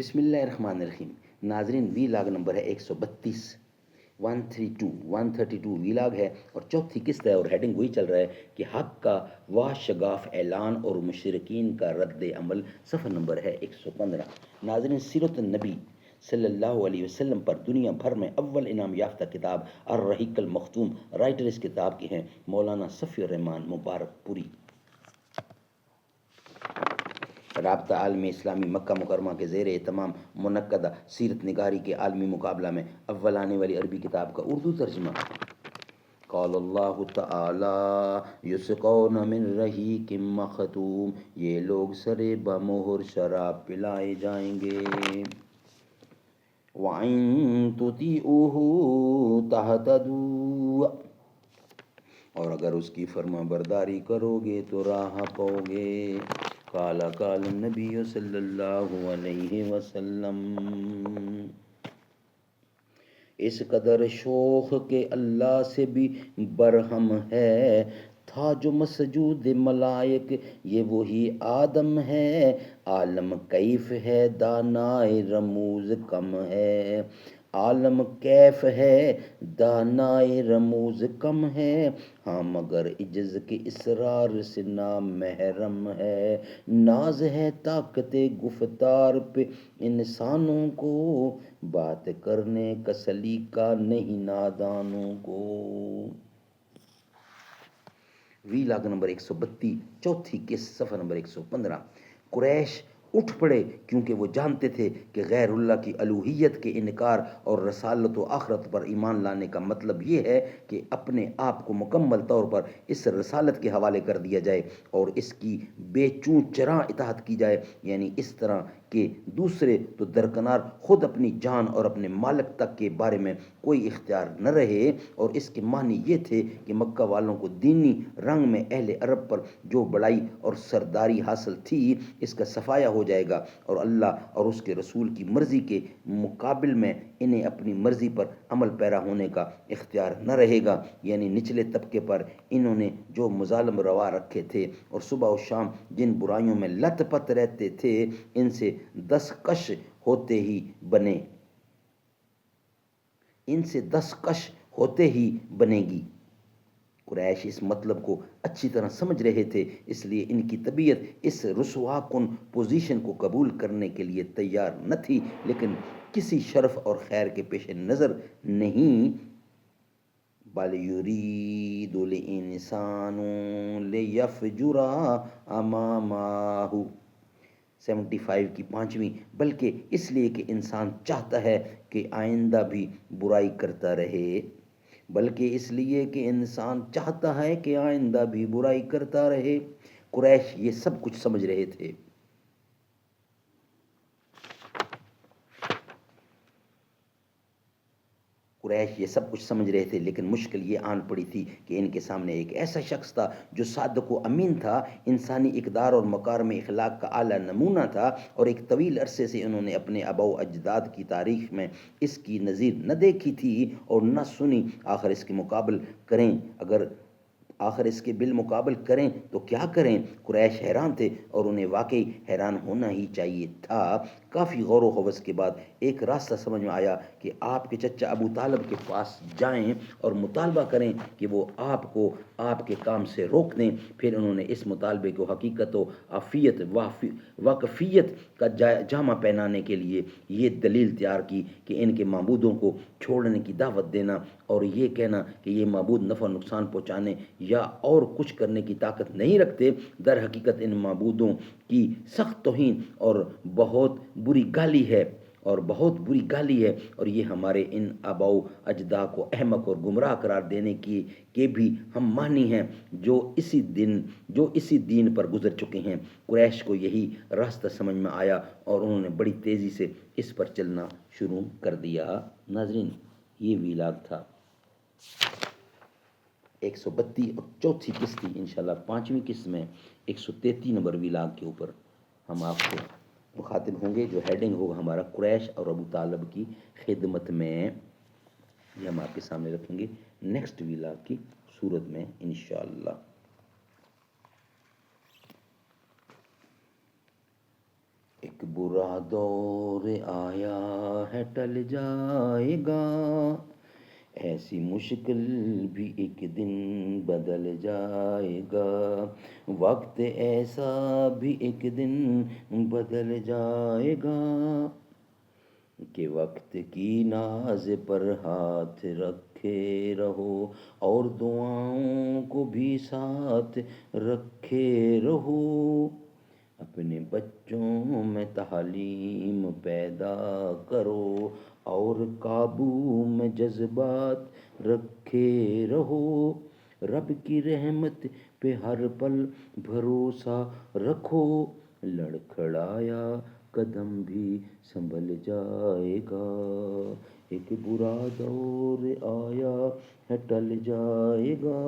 بسم اللہ الرحمن الرحیم. ناظرین، وی لاگ نمبر ہے 132، 132 وی لاگ ہے اور چوتھی قسط ہے، اور ہیڈنگ وہی چل رہا ہے کہ حق کا واہ شگاف اعلان اور مشرکین کا رد عمل. صفحہ نمبر ہے 115. ناظرین، سیرت النبی صلی اللہ علیہ وسلم پر دنیا بھر میں اول انعام یافتہ کتاب الرحیق المختوم، رائٹر اس کتاب کے ہیں مولانا صفی الرحمان مبارک پوری. رابطہ عالم اسلامی مکہ مکرمہ کے زیر اہتمام منعقدہ سیرت نگاری کے عالمی مقابلہ میں اول آنے والی عربی کتاب کا اردو ترجمہ. قال اللہ تعالی یسقون من رحیق مختوم، یہ لوگ سرے بمہر شراب پلائے جائیں گے. وَإِن تُطِیعُوهُ تَہْتَدُوا، اور اگر اس کی فرما برداری کرو گے تو راہ پاؤ گے. قال النبی صلی اللہ علیہ وسلم، اس قدر شوق کہ اللہ سے بھی برہم ہے تھا جو مسجود ملائک، یہ وہی آدم ہے. عالم کیف ہے دانائے رموز کم ہے، عالم کیف ہے دانائے رموز کم ہے. ہاں مگر عجز کے اسرار سے نام محرم ہے، ناز ہے طاقت گفتار پہ انسانوں کو، بات کرنے کا سلیقہ نہیں نادانوں کو. وی لاگ نمبر 132، چوتھی قسط، صفحہ نمبر 115. قریش اٹھ پڑے کیونکہ وہ جانتے تھے کہ غیر اللہ کی الوہیت کے انکار اور رسالت و آخرت پر ایمان لانے کا مطلب یہ ہے کہ اپنے آپ کو مکمل طور پر اس رسالت کے حوالے کر دیا جائے اور اس کی بے چون چراں اطاعت کی جائے، یعنی اس طرح کہ دوسرے تو درکنار خود اپنی جان اور اپنے مالک تک کے بارے میں کوئی اختیار نہ رہے. اور اس کے معنی یہ تھے کہ مکہ والوں کو دینی رنگ میں اہل عرب پر جو بڑائی اور سرداری حاصل تھی اس کا صفایا ہو جائے گا، اور اللہ اور اس کے رسول کی مرضی کے مقابل میں انہیں اپنی مرضی پر عمل پیرا ہونے کا اختیار نہ رہے گا. یعنی نچلے طبقے پر انہوں نے جو مظالم روا رکھے تھے اور صبح و شام جن برائیوں میں لت پت رہتے تھے، ان سے دستکش ہوتے ہی بنے گی. قریش اس مطلب کو اچھی طرح سمجھ رہے تھے، اس لیے ان کی طبیعت اس رسوا کن پوزیشن کو قبول کرنے کے لیے تیار نہ تھی، لیکن کسی شرف اور خیر کے پیش نظر نہیں. بل یرید الانسان لیفجر امامہ، 75 کی 5ویں. بلکہ اس لیے کہ انسان چاہتا ہے کہ آئندہ بھی برائی کرتا رہے، قریش یہ سب کچھ سمجھ رہے تھے. لیکن مشکل یہ آن پڑی تھی کہ ان کے سامنے ایک ایسا شخص تھا جو صادق و امین تھا، انسانی اقدار اور مکارم اخلاق کا اعلیٰ نمونہ تھا، اور ایک طویل عرصے سے انہوں نے اپنے آباء و اجداد کی تاریخ میں اس کی نظیر نہ دیکھی تھی اور نہ سنی. آخر اس کے بالمقابل کریں تو کیا کریں؟ قریش حیران تھے اور انہیں واقعی حیران ہونا ہی چاہیے تھا. کافی غور و خوض کے بعد ایک راستہ سمجھ میں آیا کہ آپ کے چچا ابو طالب کے پاس جائیں اور مطالبہ کریں کہ وہ آپ کو آپ کے کام سے روک دیں. پھر انہوں نے اس مطالبے کو حقیقت و عافیت واقفیت کا جامہ پہنانے کے لیے یہ دلیل تیار کی کہ ان کے معبودوں کو چھوڑنے کی دعوت دینا اور یہ کہنا کہ یہ معبود نفع و نقصان پہنچانے یا اور کچھ کرنے کی طاقت نہیں رکھتے، در حقیقت ان معبودوں کی سخت توہین اور بہت بری گالی ہے، اور یہ ہمارے ان آباء و اجداد کو احمق اور گمراہ قرار دینے کے بھی ہم معنی ہیں جو اسی دین پر گزر چکے ہیں. قریش کو یہی راستہ سمجھ میں آیا اور انہوں نے بڑی تیزی سے اس پر چلنا شروع کر دیا. ناظرین، یہ ویلاگ تھا 132 اور چوتھی قسط تھی. انشاءاللہ 5ویں قسط میں 133 نمبر ویلاگ کے اوپر ہم آپ کو مخاطب ہوں گے، جو ہیڈنگ ہوگا ہمارا قریش اور ابو طالب کی خدمت میں. یہ ہم آپ کے سامنے رکھیں گے نیکسٹ ویلاگ کی صورت میں انشاءاللہ. ایک ایک برا دور آیا ہے ٹل جائے گا، ایسی مشکل بھی ایک دن بدل جائے گا، وقت ایسا بھی ایک دن بدل جائے گا کہ وقت کی ناز پر ہاتھ رکھے رہو اور دعاؤں کو بھی ساتھ رکھے رہو، اپنے بچوں میں تعلیم پیدا کرو اور قابو میں جذبات رکھے رہو، رب کی رحمت پہ ہر پل بھروسہ رکھو، لڑکھڑایا قدم بھی سنبھل جائے گا، ایک برا دور آیا ہے ٹل جائے گا۔